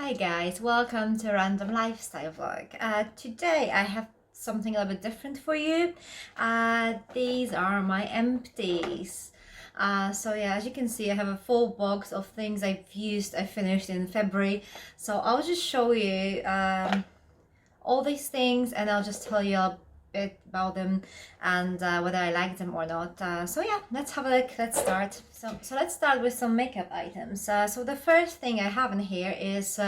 Hi guys, welcome to Random Lifestyle Vlog. Today I have something a little bit different for you. These are my empties. So yeah, as you can see, I have a full box of things I finished in February. So I'll just show you all these things and I'll just tell you a bit about them and whether I like them or not. So yeah, let's have a look. Let's start. So let's start with some makeup items. So the first thing I have in here is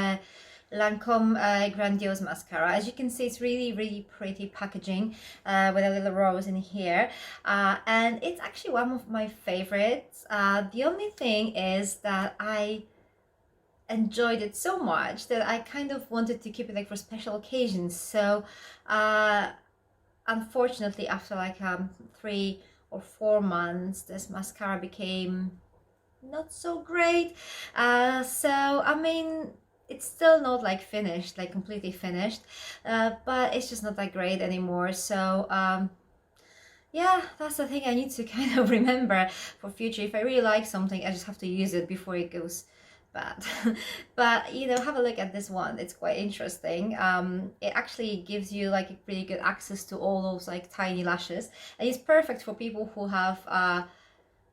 Lancôme Grandiose mascara. As you can see, it's really pretty packaging with a little rose in here, and it's actually one of my favorites. The only thing is that I enjoyed it so much that I kind of wanted to keep it like for special occasions. So unfortunately, after like 3 or 4 months, this mascara became not so great. So I mean, it's still not like finished, like completely finished, but it's just not that great anymore. So yeah, that's the thing I need to kind of remember for future. If I really like something, I just have to use it before it goes bad. But you know, have a look at this one. It's quite interesting. It actually gives you like a pretty good access to all those like tiny lashes, and it's perfect for people who have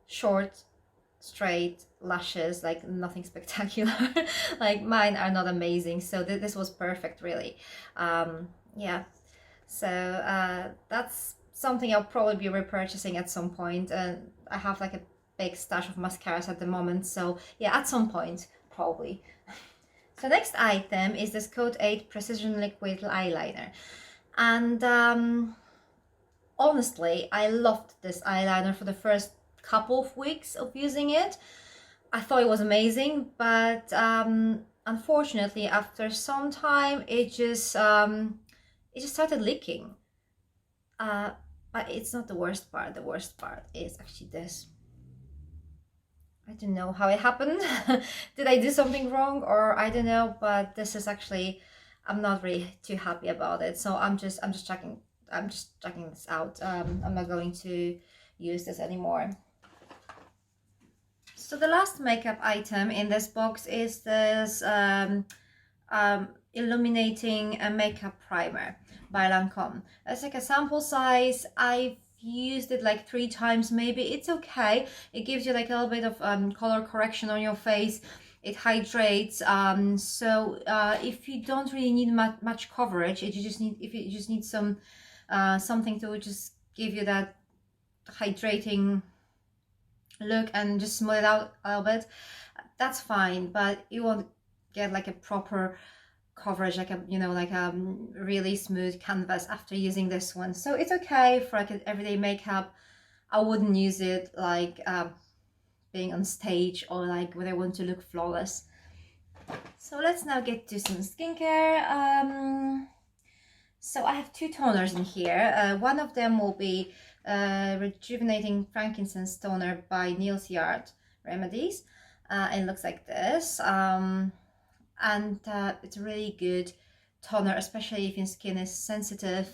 short straight lashes, like nothing spectacular. Like mine are not amazing, so this was perfect, really. Yeah, so that's something I'll probably be repurchasing at some point, and I have like a big stash of mascaras at the moment, so yeah, at some point probably. So next item is this Code 8 Precision Liquid Eyeliner, and honestly, I loved this eyeliner for the first couple of weeks of using it. I thought it was amazing, but unfortunately, after some time, it just started leaking. But it's not the worst part. The worst part is actually this. I don't know how it happened. Did I do something wrong, or I don't know? But this is actually, I'm not really too happy about it. So I'm just checking this out. I'm not going to use this anymore. So the last makeup item in this box is this Illuminating Makeup Primer by Lancôme. It's like a sample size. I've used it like 3 times maybe. It's okay. It gives you like a little bit of color correction on your face. It hydrates. So if you don't really need much coverage, if you just need some something to just give you that hydrating look and just smooth it out a little bit, that's fine. But you won't get like a proper coverage, like a, you know, like a really smooth canvas after using this one. So it's okay for like an everyday makeup. I wouldn't use it like being on stage or like when I want to look flawless. So let's now get to some skincare. So I have 2 toners in here. One of them will be Rejuvenating Frankincense toner by Neal's Remedies. It looks like this. And it's a really good toner, especially if your skin is sensitive.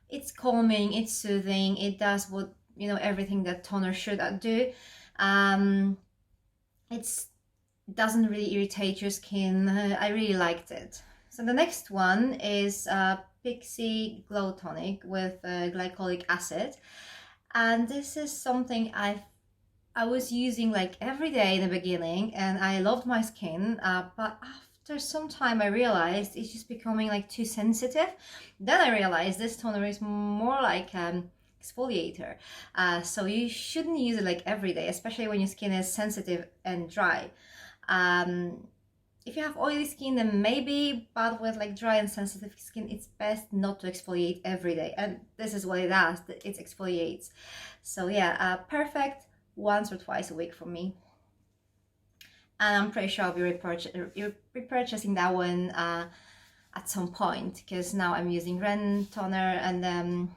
It's calming, it's soothing, it does what, you know, everything that toner should do. It doesn't really irritate your skin. I really liked it. So the next one is PIXI Glow Tonic with glycolic acid, and this is something I was using like every day in the beginning, and I loved my skin, but after some time I realized it's just becoming like too sensitive. Then I realized this toner is more like exfoliator, so you shouldn't use it like every day, especially when your skin is sensitive and dry. If you have oily skin, then maybe, but with like dry and sensitive skin, it's best not to exfoliate every day, and this is what it does, it exfoliates. So yeah, perfect once or twice a week for me. And I'm pretty sure I'll be repurchasing that one at some point, because now I'm using Ren toner, and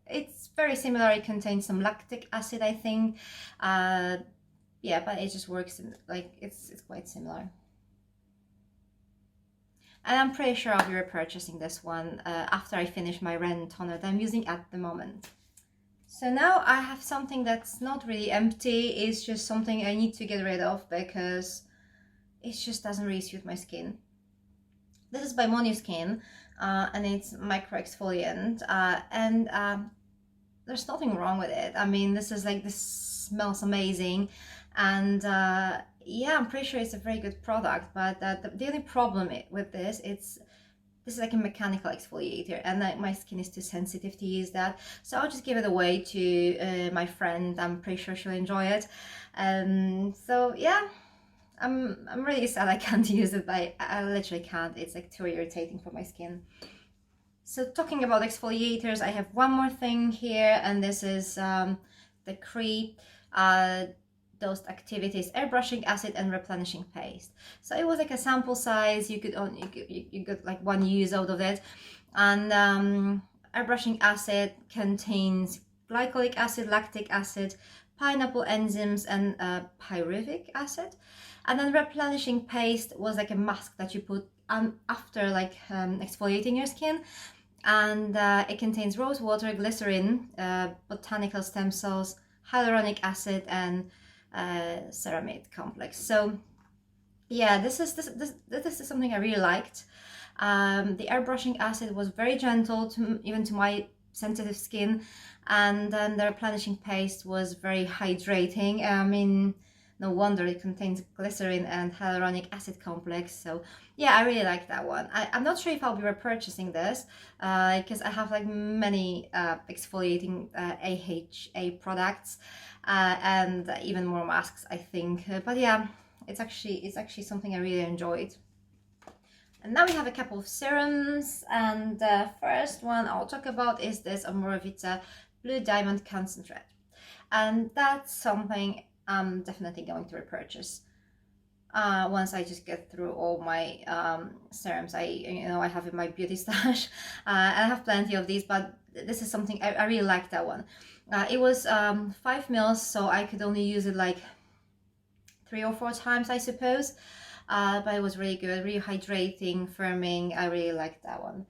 it's very similar. It contains some lactic acid, I think. Yeah, but it just works like it's quite similar. And I'm pretty sure I'll be repurchasing this one after I finish my Ren toner that I'm using at the moment. So now I have something that's not really empty, it's just something I need to get rid of because it just doesn't really suit my skin. This is by Monu Skin, and it's micro exfoliant, and there's nothing wrong with it. I mean, this smells amazing, and yeah, I'm pretty sure it's a very good product, but the only problem with this, this is like a mechanical exfoliator, and my skin is too sensitive to use that, so I'll just give it away to my friend. I'm pretty sure she'll enjoy it. So yeah, I'm really sad I can't use it, but I literally can't. It's like too irritating for my skin. So talking about exfoliators, I have one more thing here, and this is the Cree Dosed Activities Airbrushing Acid and Replenishing Paste. So it was like a sample size. You got like one use out of it, and airbrushing acid contains glycolic acid, lactic acid, pineapple enzymes, and pyruvic acid. And then replenishing paste was like a mask that you put after like exfoliating your skin, and it contains rose water, glycerin, botanical stem cells, hyaluronic acid, and ceramide complex. So yeah, this is something I really liked. The airbrushing acid was very gentle even to my sensitive skin, and then the replenishing paste was very hydrating. I mean, no wonder it contains glycerin and hyaluronic acid complex. So yeah, I really like that one. I'm not sure if I'll be repurchasing this because I have like many exfoliating AHA products and even more masks, I think. But yeah, it's actually something I really enjoyed. And now we have a couple of serums, and the first one I'll talk about is this Omorovicza Blue Diamond Concentrate, and that's something I'm definitely going to repurchase once I just get through all my serums. I have in my beauty stash. I have plenty of these, but this is something I really like that one. It was 5 mils, so I could only use it like 3 or 4 times, I suppose. But it was really good, really hydrating, firming. I really liked that one.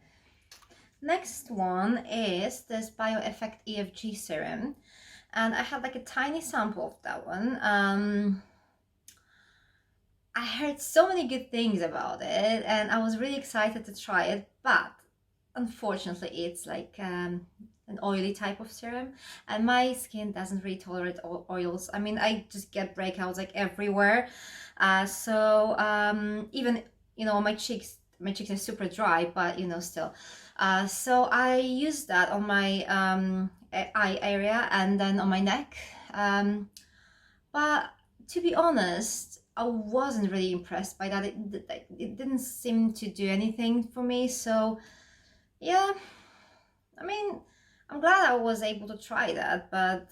Next one is this BIOEFFECT EGF Serum, and I had like a tiny sample of that one. I heard so many good things about it, and I was really excited to try it, but unfortunately it's like an oily type of serum, and my skin doesn't really tolerate oils. I mean, I just get breakouts like everywhere. So even, you know, my cheeks are super dry, but you know, still. So I used that on my eye area and then on my neck. But to be honest, I wasn't really impressed by that. It didn't seem to do anything for me. So yeah, I mean, I'm glad I was able to try that, but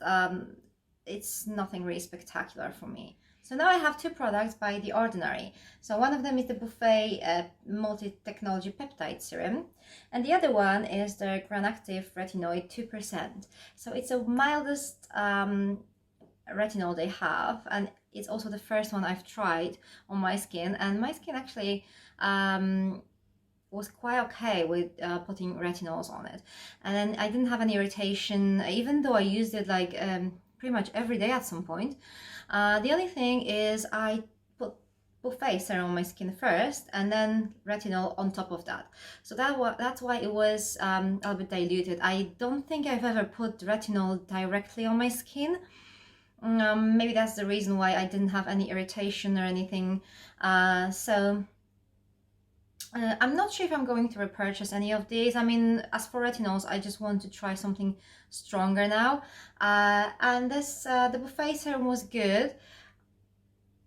it's nothing really spectacular for me. So now I have 2 products by The Ordinary. So one of them is the Buffet Multi-Technology Peptide Serum, and the other one is the Granactive Retinoid 2%. So it's the mildest retinol they have, and it's also the first one I've tried on my skin, and my skin actually was quite okay with putting retinols on it, and then I didn't have any irritation, even though I used it like pretty much every day at some point. The only thing is I put Buffet serum on my skin first and then retinol on top of that, so that's why it was a little bit diluted. I don't think I've ever put retinol directly on my skin. Maybe that's the reason why I didn't have any irritation or anything. So I'm not sure if I'm going to repurchase any of these. I mean, as for retinols, I just want to try something stronger now. And this, the Buffet serum was good,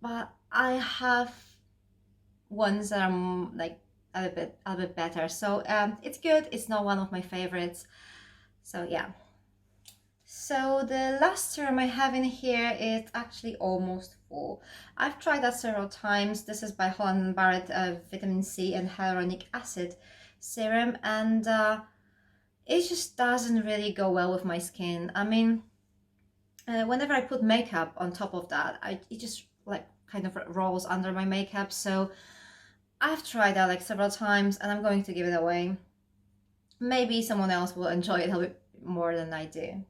but I have ones that are like a little bit better. So it's good. It's not one of my favorites. So yeah. So the last serum I have in here is actually almost full. I've tried that several times. This is by Holland and Barrett Vitamin C and Hyaluronic Acid Serum, and it just doesn't really go well with my skin. I mean, whenever I put makeup on top of that, it just like kind of rolls under my makeup. So I've tried that like several times, and I'm going to give it away. Maybe someone else will enjoy it a little bit more than I do.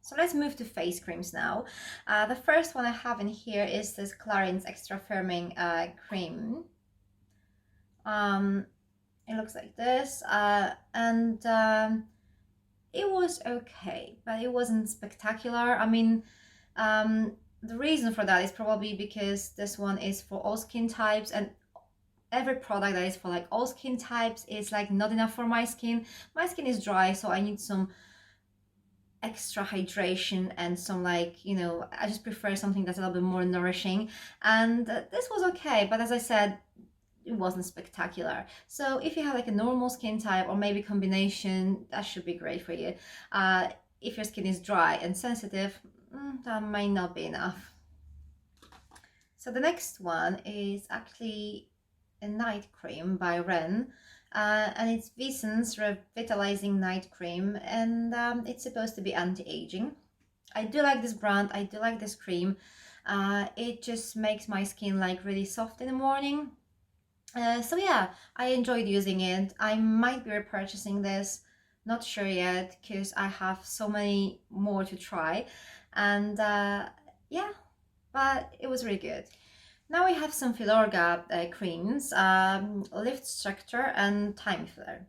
So let's move to face creams now. The first one I have in here is this Clarins Extra Firming cream. It looks like this, and it was okay, but it wasn't spectacular. I mean, the reason for that is probably because this one is for all skin types, and every product that is for like all skin types is like not enough for my skin. My skin is dry, so I need some extra hydration and some, like, you know, I just prefer something that's a little bit more nourishing, and this was okay, but as I said, it wasn't spectacular. So if you have like a normal skin type or maybe combination, that should be great for you. If your skin is dry and sensitive, that might not be enough. So the next one is actually a night cream by Ren, and it's V-Cense Revitalising Night Cream, and it's supposed to be anti-aging. I do like this brand, I do like this cream. It just makes my skin like really soft in the morning. So yeah, I enjoyed using it. I might be repurchasing this, not sure yet, because I have so many more to try, and yeah, but it was really good. Now we have some Filorga creams, Lift Structure and Time Filler.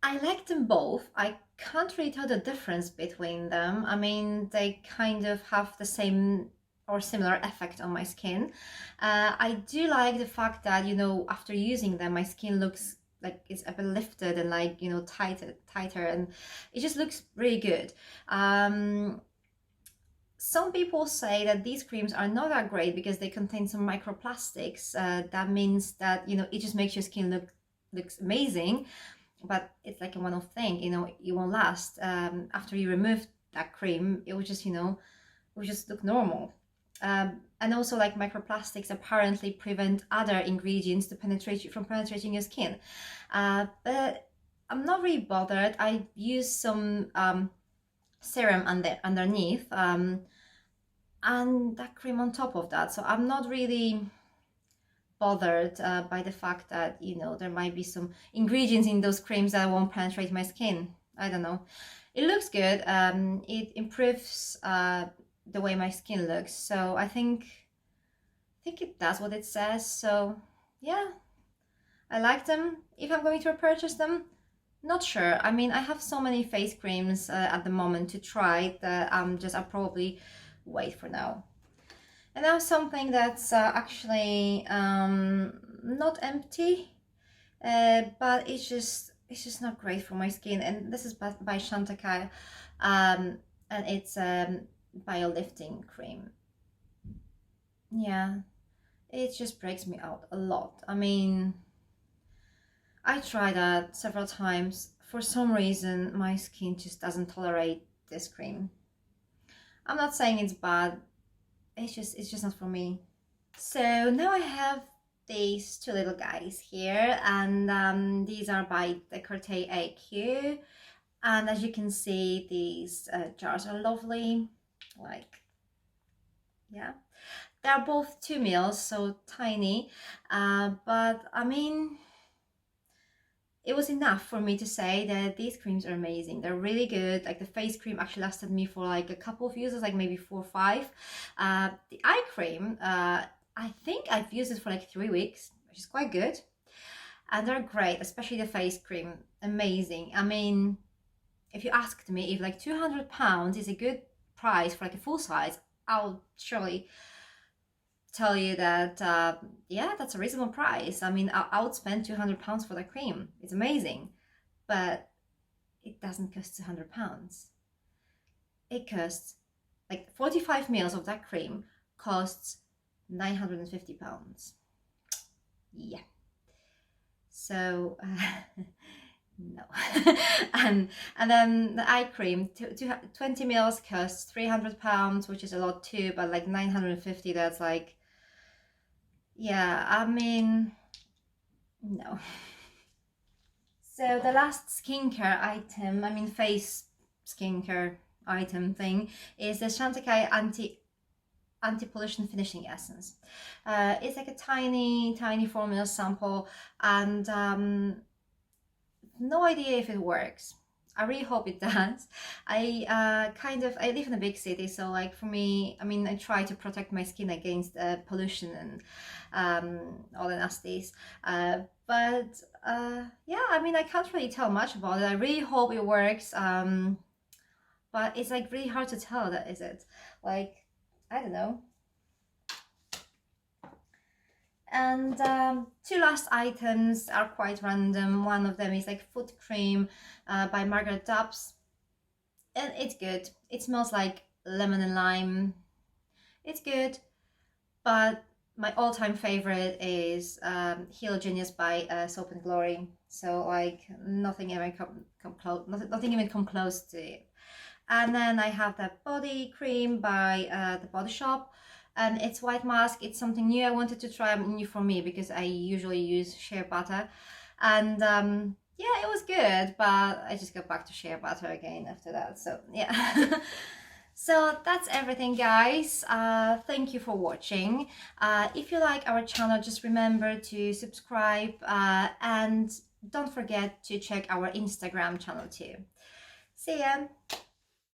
I like them both. I can't really tell the difference between them. I mean, they kind of have the same or similar effect on my skin. I do like the fact that, you know, after using them, my skin looks like it's a bit lifted and like, you know, tighter, and it just looks really good. Some people say that these creams are not that great because they contain some microplastics. That means that, you know, it just makes your skin looks amazing, but it's like a one-off thing, you know, it won't last. After you remove that cream, it will just, you know, it will just look normal. And also, like, microplastics apparently prevent other ingredients to from penetrating your skin. But I'm not really bothered. I use some serum underneath, and that cream on top of that. So I'm not really bothered by the fact that, you know, there might be some ingredients in those creams that won't penetrate my skin. I don't know. It looks good. It improves the way my skin looks, so I think it does what it says. So yeah, I like them. If I'm going to purchase them, not sure. I mean, I have so many face creams at the moment to try that I'll probably wait for now. And now something that's actually not empty, but it's just not great for my skin, and this is by CHANTECAILLE, and it's BIOEFFECT cream. Yeah, it just breaks me out a lot. I mean, I tried that several times. For some reason, my skin just doesn't tolerate this cream. I'm not saying it's bad, it's just not for me. So now I have these two little guys here, and these are by Decollete AQ, and as you can see, these jars are lovely. Like, yeah, they're both 2 ml, so tiny, but I mean, it was enough for me to say that these creams are amazing. They're really good. Like, the face cream actually lasted me for like a couple of uses, like maybe 4 or 5. The eye cream, I think I've used it for like 3 weeks, which is quite good, and they're great, especially the face cream. Amazing. I mean, if you asked me if like £200 is a good price for like a full size, I'll surely tell you that yeah, that's a reasonable price. I mean, I would spend £200 for the cream. It's amazing, but it doesn't cost £200. It costs like 45 ml of that cream costs £950. Yeah, so no. and then the eye cream, 20 ml costs £300, which is a lot too, but like 950, that's like, yeah, I mean, no. So the last skincare item, I mean face skincare item thing, is the CHANTECAILLE anti-pollution finishing essence. It's like a tiny 4 ml sample, and no idea if it works. I really hope it does. I live in a big city, so like for me, I mean, I try to protect my skin against pollution and all the nasties. Yeah, I mean, I can't really tell much about it. I really hope it works. But it's like really hard to tell, that is it. Like, I don't know. And two last items are quite random. One of them is like foot cream by Margaret Dubs, and it's good. It smells like lemon and lime. It's good, but my all-time favorite is Heal Genius by Soap and Glory. So like nothing even nothing even come close to it. And then I have that body cream by the Body Shop, and it's white mask. It's something new I wanted to try, new for me, because I usually use shea butter, and yeah, it was good, but I just got back to shea butter again after that. So yeah. So that's everything, guys. Thank you for watching. If you like our channel, just remember to subscribe, and don't forget to check our Instagram channel too. See ya!